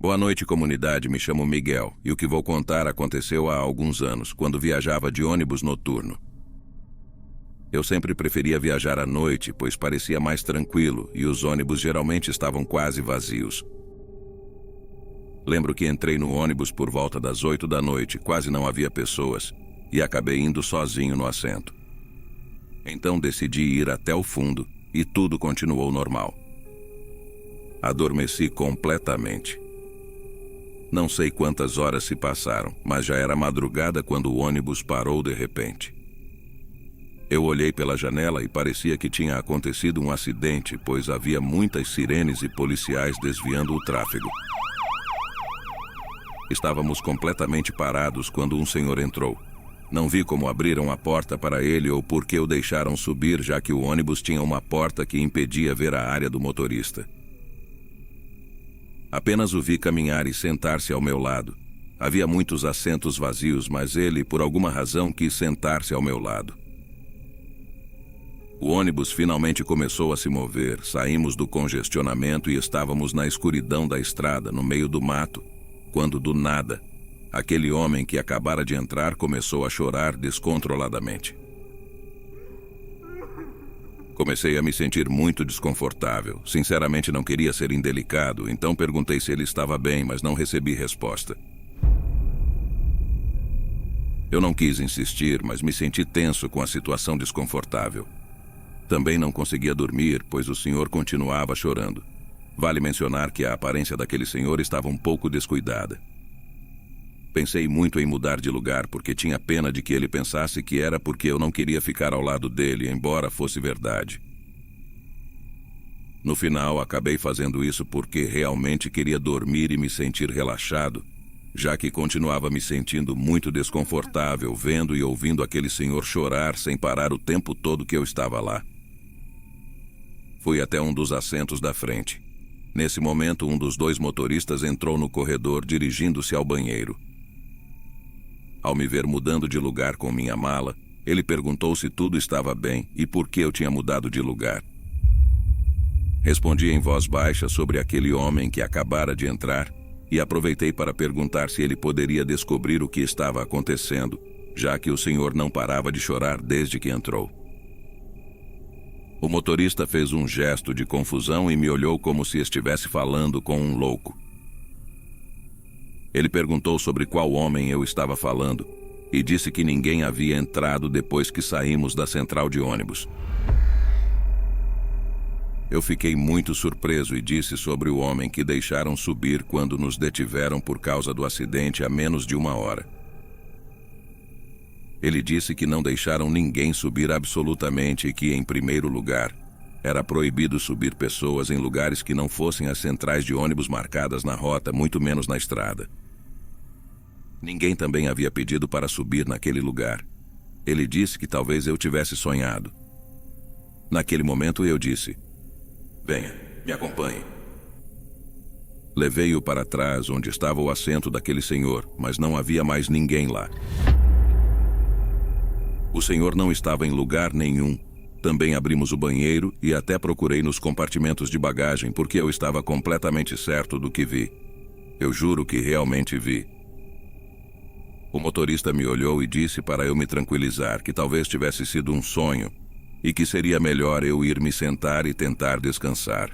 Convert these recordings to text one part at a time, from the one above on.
Boa noite, comunidade. Me chamo Miguel e o que vou contar aconteceu há alguns anos, quando viajava de ônibus noturno. Eu sempre preferia viajar à noite, pois parecia mais tranquilo e os ônibus geralmente estavam quase vazios. Lembro que entrei no ônibus por volta das 8 da noite, quase não havia pessoas, e acabei indo sozinho no assento. Então decidi ir até o fundo e tudo continuou normal. Adormeci completamente. Não sei quantas horas se passaram, mas já era madrugada quando o ônibus parou de repente. Eu olhei pela janela e parecia que tinha acontecido um acidente, pois havia muitas sirenes e policiais desviando o tráfego. Estávamos completamente parados quando um senhor entrou. Não vi como abriram a porta para ele ou por que o deixaram subir, já que o ônibus tinha uma porta que impedia ver a área do motorista. Apenas o vi caminhar e sentar-se ao meu lado. Havia muitos assentos vazios, mas ele, por alguma razão, quis sentar-se ao meu lado. O ônibus finalmente começou a se mover, saímos do congestionamento e estávamos na escuridão da estrada, no meio do mato, quando do nada, aquele homem que acabara de entrar começou a chorar descontroladamente. Comecei a me sentir muito desconfortável. Sinceramente não queria ser indelicado, então perguntei se ele estava bem, mas não recebi resposta. Eu não quis insistir, mas me senti tenso com a situação desconfortável. Também não conseguia dormir, pois o senhor continuava chorando. Vale mencionar que a aparência daquele senhor estava um pouco descuidada. Pensei muito em mudar de lugar, porque tinha pena de que ele pensasse que era porque eu não queria ficar ao lado dele, embora fosse verdade. No final, acabei fazendo isso porque realmente queria dormir e me sentir relaxado, já que continuava me sentindo muito desconfortável vendo e ouvindo aquele senhor chorar sem parar o tempo todo que eu estava lá. Fui até um dos assentos da frente. Nesse momento, um dos dois motoristas entrou no corredor dirigindo-se ao banheiro. Ao me ver mudando de lugar com minha mala, ele perguntou se tudo estava bem e por que eu tinha mudado de lugar. Respondi em voz baixa sobre aquele homem que acabara de entrar e aproveitei para perguntar se ele poderia descobrir o que estava acontecendo, já que o senhor não parava de chorar desde que entrou. O motorista fez um gesto de confusão e me olhou como se estivesse falando com um louco. Ele perguntou sobre qual homem eu estava falando e disse que ninguém havia entrado depois que saímos da central de ônibus. Eu fiquei muito surpreso e disse sobre o homem que deixaram subir quando nos detiveram por causa do acidente há menos de 1 hora. Ele disse que não deixaram ninguém subir absolutamente e que, em primeiro lugar, era proibido subir pessoas em lugares que não fossem as centrais de ônibus marcadas na rota, muito menos na estrada. Ninguém também havia pedido para subir naquele lugar. Ele disse que talvez eu tivesse sonhado. Naquele momento eu disse: "Venha, me acompanhe." Levei-o para trás, onde estava o assento daquele senhor, mas não havia mais ninguém lá. O senhor não estava em lugar nenhum. Também abrimos o banheiro e até procurei nos compartimentos de bagagem, porque eu estava completamente certo do que vi. Eu juro que realmente vi. O motorista me olhou e disse para eu me tranquilizar, que talvez tivesse sido um sonho e que seria melhor eu ir me sentar e tentar descansar.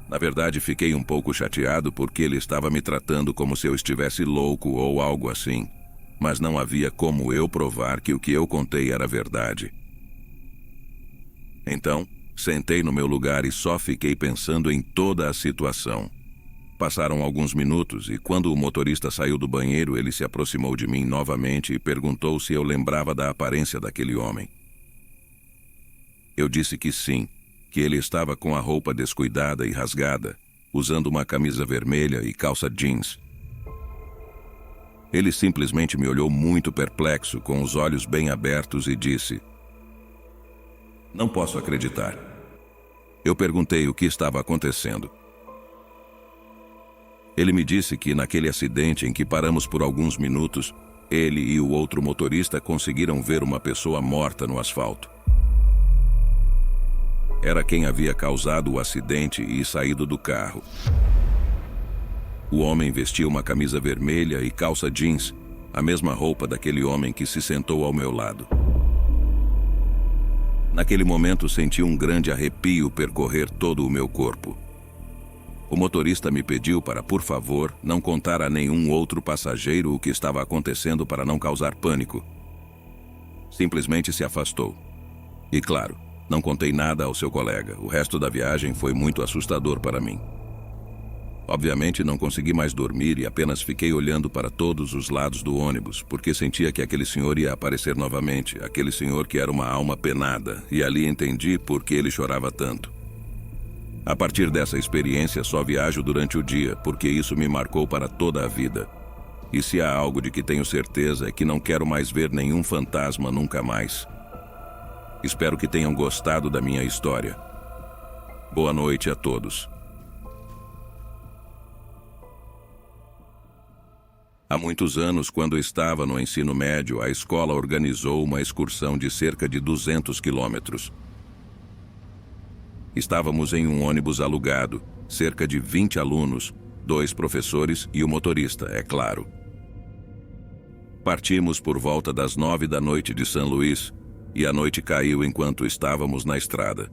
Na verdade, fiquei um pouco chateado porque ele estava me tratando como se eu estivesse louco ou algo assim, mas não havia como eu provar que o que eu contei era verdade. Então, sentei no meu lugar e só fiquei pensando em toda a situação. Passaram alguns minutos e quando o motorista saiu do banheiro, ele se aproximou de mim novamente e perguntou se eu lembrava da aparência daquele homem. Eu disse que sim, que ele estava com a roupa descuidada e rasgada, usando uma camisa vermelha e calça jeans. Ele simplesmente me olhou muito perplexo, com os olhos bem abertos e disse: "Não posso acreditar." Eu perguntei o que estava acontecendo. Ele me disse que naquele acidente em que paramos por alguns minutos, ele e o outro motorista conseguiram ver uma pessoa morta no asfalto. Era quem havia causado o acidente e saído do carro. O homem vestia uma camisa vermelha e calça jeans, a mesma roupa daquele homem que se sentou ao meu lado. Naquele momento senti um grande arrepio percorrer todo o meu corpo. O motorista me pediu para, por favor, não contar a nenhum outro passageiro o que estava acontecendo para não causar pânico. Simplesmente se afastou. E claro, não contei nada ao seu colega. O resto da viagem foi muito assustador para mim. Obviamente não consegui mais dormir e apenas fiquei olhando para todos os lados do ônibus, porque sentia que aquele senhor ia aparecer novamente, aquele senhor que era uma alma penada, e ali entendi por que ele chorava tanto. A partir dessa experiência só viajo durante o dia, porque isso me marcou para toda a vida. E se há algo de que tenho certeza é que não quero mais ver nenhum fantasma nunca mais. Espero que tenham gostado da minha história. Boa noite a todos. Há muitos anos, quando estava no ensino médio, a escola organizou uma excursão de cerca de 200 quilômetros. Estávamos em um ônibus alugado, cerca de 20 alunos, 2 professores e o motorista, é claro. Partimos por volta das 9 da noite de São Luís, e a noite caiu enquanto estávamos na estrada.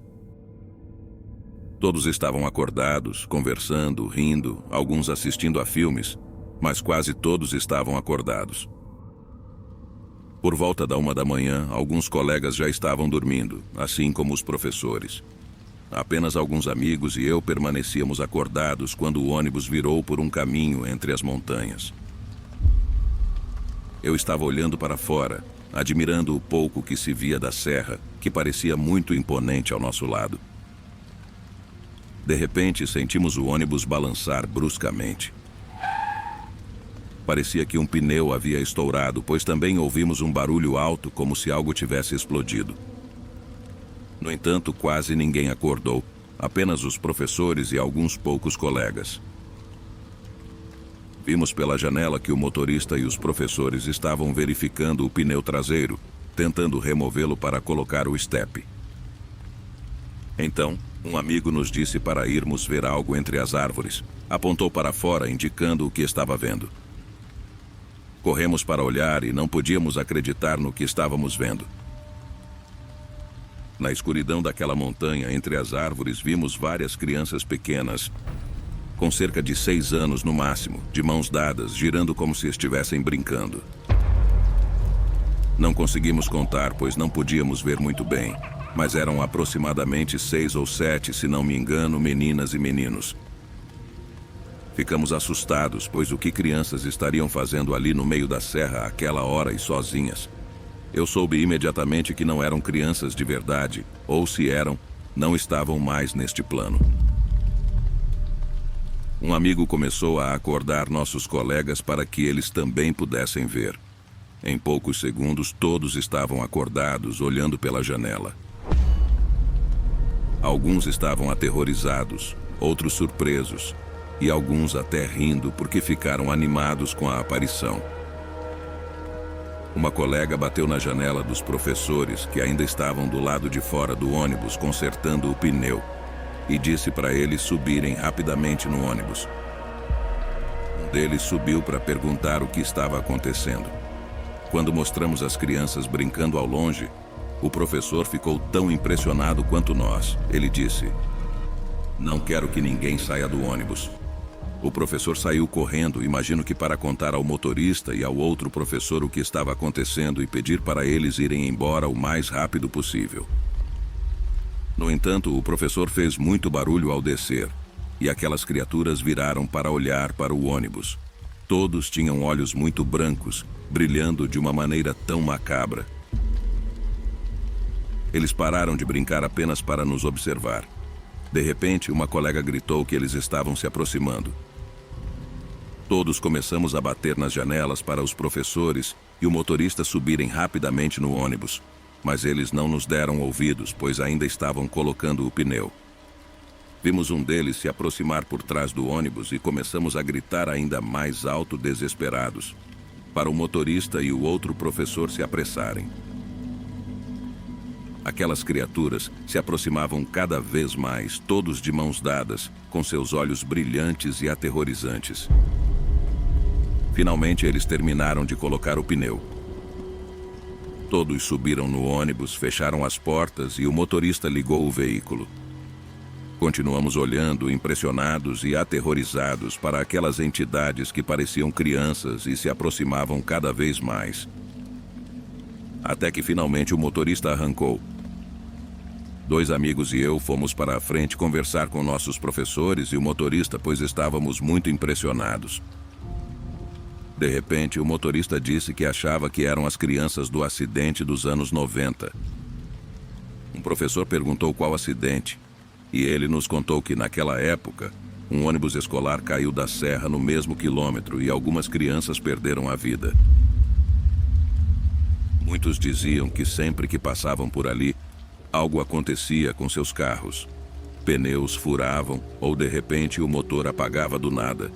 Todos estavam acordados, conversando, rindo, alguns assistindo a filmes, mas quase todos estavam acordados. Por volta da 1 da manhã, alguns colegas já estavam dormindo, assim como os professores. Apenas alguns amigos e eu permanecíamos acordados quando o ônibus virou por um caminho entre as montanhas. Eu estava olhando para fora, admirando o pouco que se via da serra, que parecia muito imponente ao nosso lado. De repente, sentimos o ônibus balançar bruscamente. Parecia que um pneu havia estourado, pois também ouvimos um barulho alto como se algo tivesse explodido. No entanto, quase ninguém acordou, apenas os professores e alguns poucos colegas. Vimos pela janela que o motorista e os professores estavam verificando o pneu traseiro, tentando removê-lo para colocar o estepe. Então, um amigo nos disse para irmos ver algo entre as árvores. Apontou para fora, indicando o que estava vendo. Corremos para olhar e não podíamos acreditar no que estávamos vendo. Na escuridão daquela montanha, entre as árvores, vimos várias crianças pequenas, com cerca de 6 anos no máximo, de mãos dadas, girando como se estivessem brincando. Não conseguimos contar, pois não podíamos ver muito bem, mas eram aproximadamente 6 ou 7, se não me engano, meninas e meninos. Ficamos assustados, pois o que crianças estariam fazendo ali no meio da serra àquela hora e sozinhas? Eu soube imediatamente que não eram crianças de verdade, ou se eram, não estavam mais neste plano. Um amigo começou a acordar nossos colegas para que eles também pudessem ver. Em poucos segundos, todos estavam acordados, olhando pela janela. Alguns estavam aterrorizados, outros surpresos, e alguns até rindo porque ficaram animados com a aparição. Uma colega bateu na janela dos professores, que ainda estavam do lado de fora do ônibus consertando o pneu, e disse para eles subirem rapidamente no ônibus. Um deles subiu para perguntar o que estava acontecendo. Quando mostramos as crianças brincando ao longe, o professor ficou tão impressionado quanto nós. Ele disse: "Não quero que ninguém saia do ônibus." O professor saiu correndo, imagino que para contar ao motorista e ao outro professor o que estava acontecendo e pedir para eles irem embora o mais rápido possível. No entanto, o professor fez muito barulho ao descer, e aquelas criaturas viraram para olhar para o ônibus. Todos tinham olhos muito brancos, brilhando de uma maneira tão macabra. Eles pararam de brincar apenas para nos observar. De repente, uma colega gritou que eles estavam se aproximando. Todos começamos a bater nas janelas para os professores e o motorista subirem rapidamente no ônibus, mas eles não nos deram ouvidos, pois ainda estavam colocando o pneu. Vimos um deles se aproximar por trás do ônibus e começamos a gritar ainda mais alto, desesperados, para o motorista e o outro professor se apressarem. Aquelas criaturas se aproximavam cada vez mais, todos de mãos dadas, com seus olhos brilhantes e aterrorizantes. Finalmente eles terminaram de colocar o pneu. Todos subiram no ônibus, fecharam as portas e o motorista ligou o veículo. Continuamos olhando, impressionados e aterrorizados para aquelas entidades que pareciam crianças e se aproximavam cada vez mais. Até que finalmente o motorista arrancou. 2 amigos e eu fomos para a frente conversar com nossos professores e o motorista, pois estávamos muito impressionados. De repente, o motorista disse que achava que eram as crianças do acidente dos anos 90. Um professor perguntou qual acidente, e ele nos contou que naquela época, um ônibus escolar caiu da serra no mesmo quilômetro e algumas crianças perderam a vida. Muitos diziam que sempre que passavam por ali, algo acontecia com seus carros. Pneus furavam ou de repente o motor apagava do nada.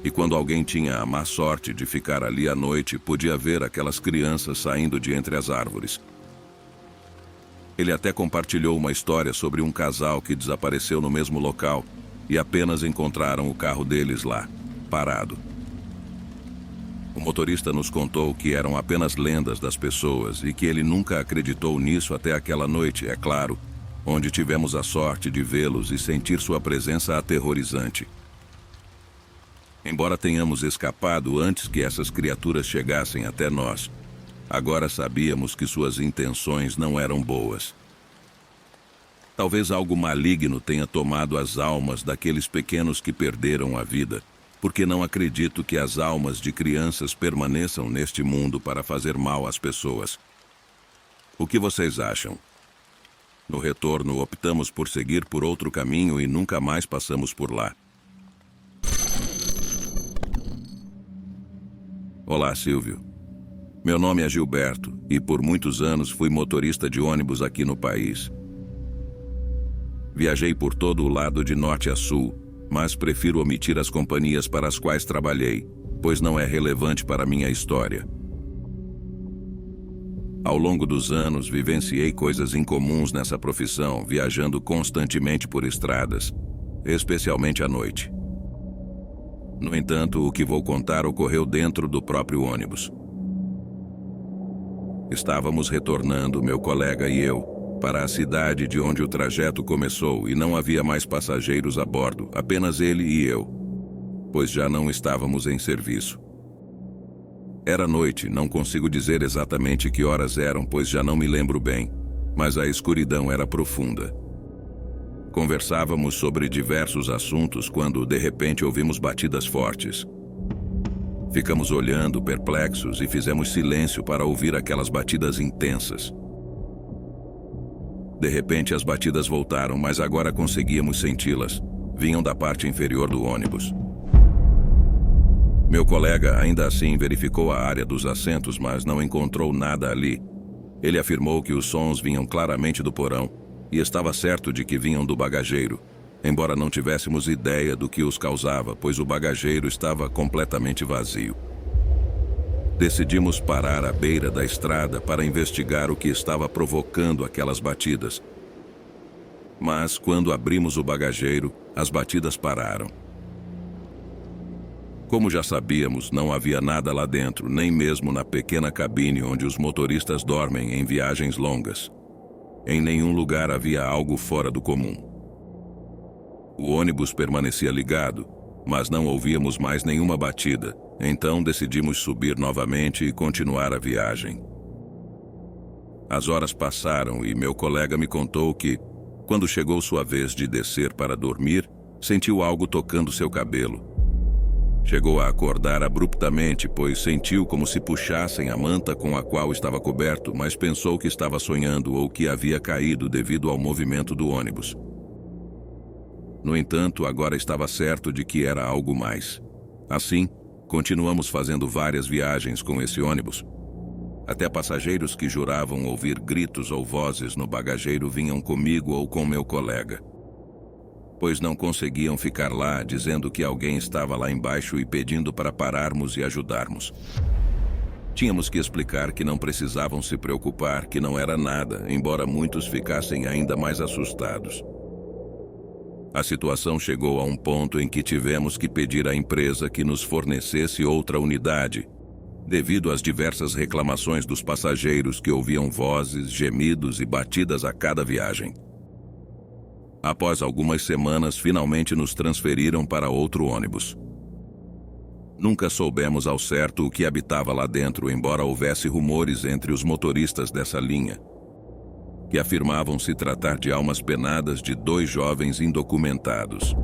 E quando alguém tinha a má sorte de ficar ali à noite, podia ver aquelas crianças saindo de entre as árvores. Ele até compartilhou uma história sobre um casal que desapareceu no mesmo local e apenas encontraram o carro deles lá, parado. O motorista nos contou que eram apenas lendas das pessoas e que ele nunca acreditou nisso até aquela noite, é claro, onde tivemos a sorte de vê-los e sentir sua presença aterrorizante. Embora tenhamos escapado antes que essas criaturas chegassem até nós, agora sabíamos que suas intenções não eram boas. Talvez algo maligno tenha tomado as almas daqueles pequenos que perderam a vida, porque não acredito que as almas de crianças permaneçam neste mundo para fazer mal às pessoas. O que vocês acham? No retorno, optamos por seguir por outro caminho e nunca mais passamos por lá. Olá, Silvio. Meu nome é Gilberto e por muitos anos fui motorista de ônibus aqui no país. Viajei por todo o lado de norte a sul, mas prefiro omitir as companhias para as quais trabalhei, pois não é relevante para minha história. Ao longo dos anos, vivenciei coisas incomuns nessa profissão, viajando constantemente por estradas, especialmente à noite. No entanto, o que vou contar ocorreu dentro do próprio ônibus. Estávamos retornando, meu colega e eu, para a cidade de onde o trajeto começou e não havia mais passageiros a bordo, apenas ele e eu, pois já não estávamos em serviço. Era noite, não consigo dizer exatamente que horas eram, pois já não me lembro bem, mas a escuridão era profunda. Conversávamos sobre diversos assuntos quando, de repente, ouvimos batidas fortes. Ficamos olhando, perplexos, e fizemos silêncio para ouvir aquelas batidas intensas. De repente, as batidas voltaram, mas agora conseguíamos senti-las. Vinham da parte inferior do ônibus. Meu colega, ainda assim, verificou a área dos assentos, mas não encontrou nada ali. Ele afirmou que os sons vinham claramente do porão, e estava certo de que vinham do bagageiro, embora não tivéssemos ideia do que os causava, pois o bagageiro estava completamente vazio. Decidimos parar à beira da estrada para investigar o que estava provocando aquelas batidas. Mas, quando abrimos o bagageiro, as batidas pararam. Como já sabíamos, não havia nada lá dentro, nem mesmo na pequena cabine onde os motoristas dormem em viagens longas. Em nenhum lugar havia algo fora do comum. O ônibus permanecia ligado, mas não ouvíamos mais nenhuma batida, então decidimos subir novamente e continuar a viagem. As horas passaram e meu colega me contou que, quando chegou sua vez de descer para dormir, sentiu algo tocando seu cabelo. Chegou a acordar abruptamente, pois sentiu como se puxassem a manta com a qual estava coberto, mas pensou que estava sonhando ou que havia caído devido ao movimento do ônibus. No entanto, agora estava certo de que era algo mais. Assim, continuamos fazendo várias viagens com esse ônibus. Até passageiros que juravam ouvir gritos ou vozes no bagageiro vinham comigo ou com meu colega, pois não conseguiam ficar lá, dizendo que alguém estava lá embaixo e pedindo para pararmos e ajudarmos. Tínhamos que explicar que não precisavam se preocupar, que não era nada, embora muitos ficassem ainda mais assustados. A situação chegou a um ponto em que tivemos que pedir à empresa que nos fornecesse outra unidade, devido às diversas reclamações dos passageiros que ouviam vozes, gemidos e batidas a cada viagem. Após algumas semanas, finalmente nos transferiram para outro ônibus. Nunca soubemos ao certo o que habitava lá dentro, embora houvesse rumores entre os motoristas dessa linha, que afirmavam se tratar de almas penadas de 2 jovens indocumentados.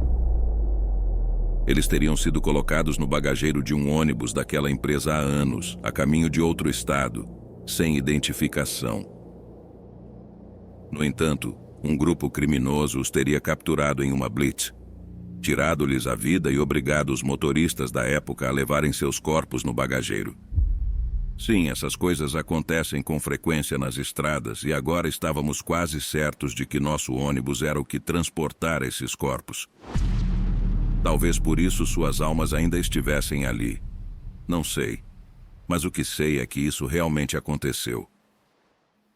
Eles teriam sido colocados no bagageiro de um ônibus daquela empresa há anos, a caminho de outro estado, sem identificação. No entanto, um grupo criminoso os teria capturado em uma blitz, tirado-lhes a vida e obrigado os motoristas da época a levarem seus corpos no bagageiro. Sim, essas coisas acontecem com frequência nas estradas e agora estávamos quase certos de que nosso ônibus era o que transportara esses corpos. Talvez por isso suas almas ainda estivessem ali. Não sei, mas o que sei é que isso realmente aconteceu.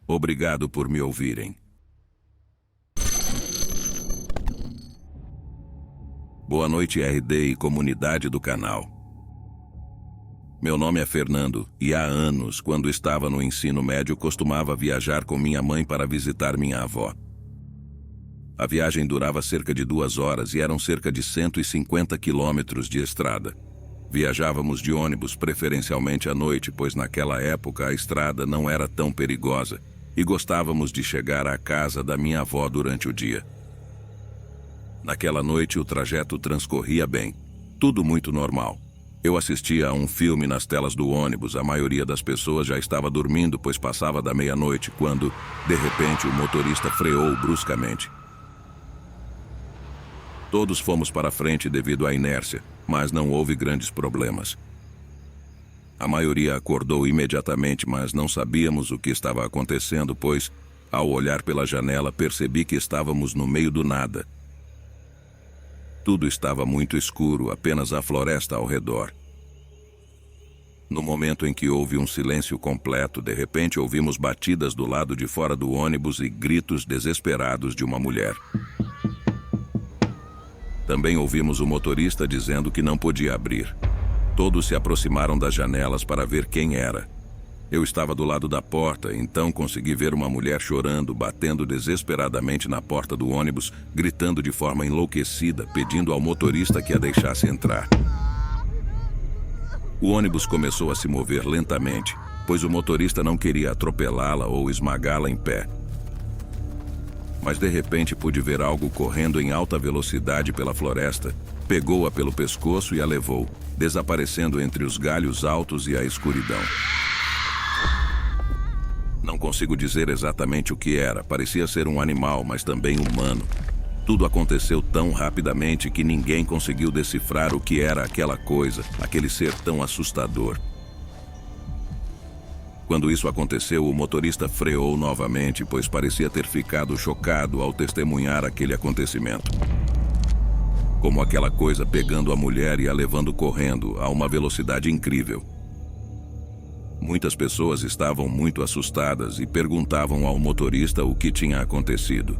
Obrigado por me ouvirem. Boa noite, RD e comunidade do canal. Meu nome é Fernando e há anos, quando estava no ensino médio, costumava viajar com minha mãe para visitar minha avó. A viagem durava cerca de 2 horas e eram cerca de 150 quilômetros de estrada. Viajávamos de ônibus, preferencialmente à noite, pois naquela época a estrada não era tão perigosa e gostávamos de chegar à casa da minha avó durante o dia. Naquela noite o trajeto transcorria bem, tudo muito normal. Eu assistia a um filme nas telas do ônibus, a maioria das pessoas já estava dormindo, pois passava da meia-noite, quando, de repente, o motorista freou bruscamente. Todos fomos para frente devido à inércia, mas não houve grandes problemas. A maioria acordou imediatamente, mas não sabíamos o que estava acontecendo, pois, ao olhar pela janela, percebi que estávamos no meio do nada. Tudo estava muito escuro, apenas a floresta ao redor. No momento em que houve um silêncio completo, de repente ouvimos batidas do lado de fora do ônibus e gritos desesperados de uma mulher. Também ouvimos o motorista dizendo que não podia abrir. Todos se aproximaram das janelas para ver quem era. Eu estava do lado da porta, então consegui ver uma mulher chorando, batendo desesperadamente na porta do ônibus, gritando de forma enlouquecida, pedindo ao motorista que a deixasse entrar. O ônibus começou a se mover lentamente, pois o motorista não queria atropelá-la ou esmagá-la em pé. Mas de repente pude ver algo correndo em alta velocidade pela floresta, pegou-a pelo pescoço e a levou, desaparecendo entre os galhos altos e a escuridão. Não consigo dizer exatamente o que era, parecia ser um animal, mas também humano. Tudo aconteceu tão rapidamente que ninguém conseguiu decifrar o que era aquela coisa, aquele ser tão assustador. Quando isso aconteceu, o motorista freou novamente, pois parecia ter ficado chocado ao testemunhar aquele acontecimento. Como aquela coisa pegando a mulher e a levando correndo a uma velocidade incrível. Muitas pessoas estavam muito assustadas e perguntavam ao motorista o que tinha acontecido.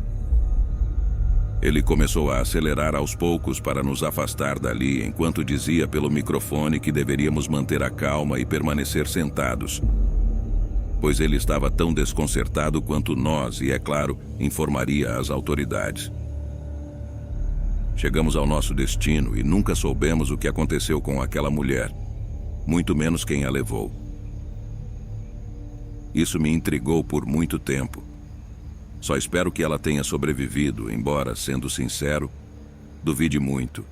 Ele começou a acelerar aos poucos para nos afastar dali, enquanto dizia pelo microfone que deveríamos manter a calma e permanecer sentados, pois ele estava tão desconcertado quanto nós e, é claro, informaria as autoridades. Chegamos ao nosso destino e nunca soubemos o que aconteceu com aquela mulher, muito menos quem a levou. Isso me intrigou por muito tempo. Só espero que ela tenha sobrevivido, embora, sendo sincero, duvide muito.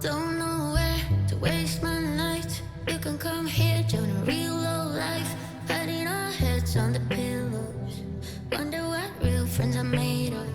Don't know where to waste my night. You can come here, join a real low life. Hiding our heads on the pillows. Wonder what real friends are made of.